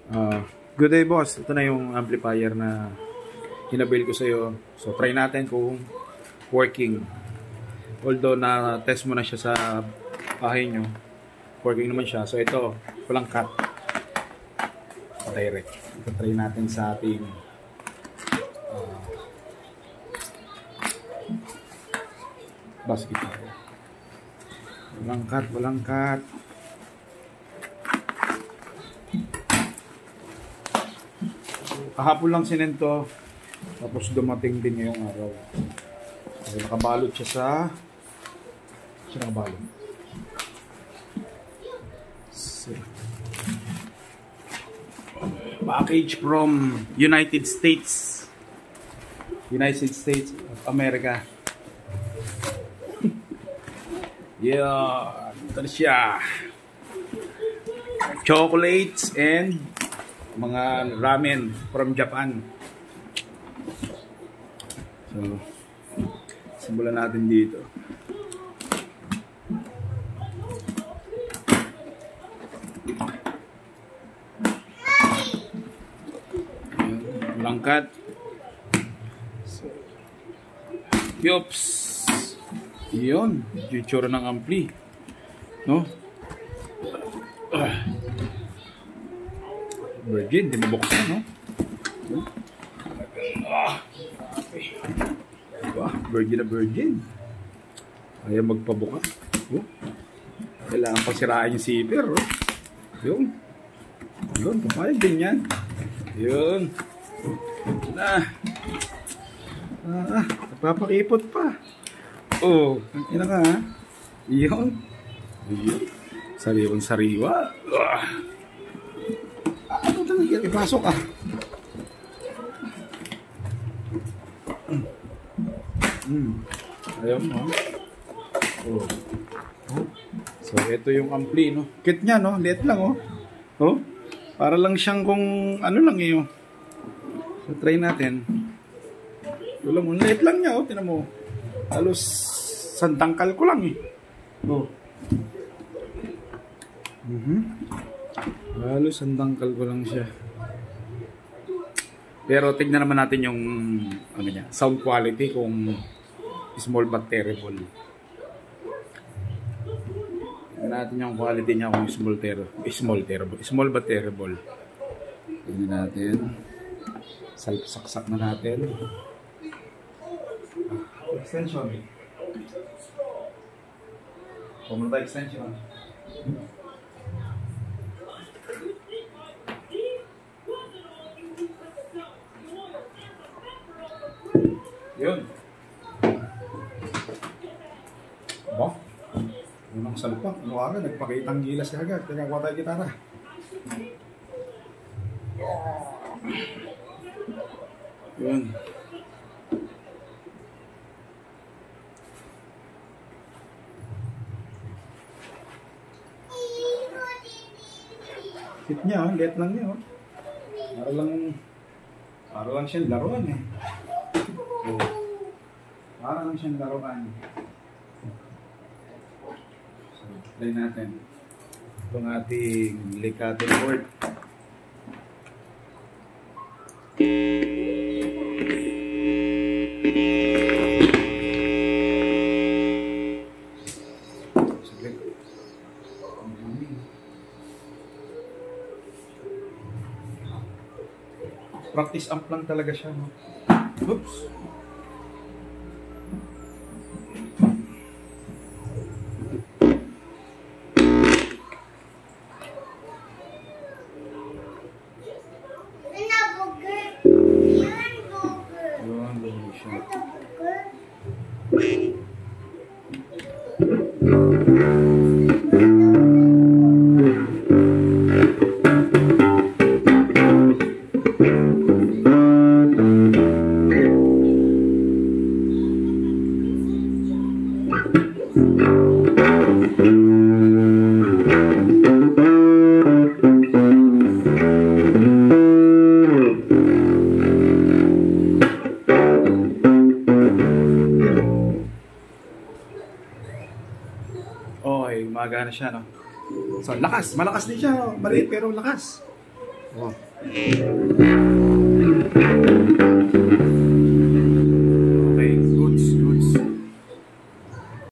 Good day, boss. Ito na yung amplifier na hinabil ko sa'yo. So, try natin kung working. Although na-test mo na siya sa bahay nyo, working naman siya. So, ito, walang cut. Direct. Ito, try natin sa ating bass guitar. Walang cut. Kahapon lang sinento, tapos dumating din ngayong araw. So, nakabalot siya sa nakabalot. So, package from United States of America. Yeah, ito na siya. Chocolates and mga ramen from Japan. So, simulan natin dito. Langkat. So, yops. Yun, yung tsura ng ampli. No? Virgin, di mabuksan, no? Virgin na virgin. Ayaw magpabuka. Kailangan pasiraan yung zipper, oh. Yun, papayag din yan. Yun. Napapakipot pa. Oh, ina ka, ha? Yun. Sariwa. Ano talaga? Ipasok ka. Ayaw mo. Oh. So, ito yung ampli, no? Kit niya, no? Liit lang, oh. Oh. Para lang siyang kung ano lang eh, oh. So, try natin. Ito lang, oh. Liit lang niya, oh. Tinan mo. Halos sandangkal ko lang, eh. Oh. Halos sandangkal ko lang siya. Pero tignan naman natin yung ano niya, sound quality kung small but terrible. Tignan natin yung quality niya kung small but terrible. Tignan natin. Saksak na natin. Extension. Pumunta extension. Yun. Ba? Unang salpak. Ano ka? Nagpakitang gilas ka agad. Kaya kuha tayo gitara. Yun. Hit niya, oh. Liit lang niya, oh. Para lang siyang laruan, eh. Oh. Para lang siyang laruan. So, try natin. Itong ating Licate board. Practice amp lang talaga siya, no? Oops! Okay, gumagana siya, no? So, lakas. Malakas din siya, no? Maliit pero lakas. Oh.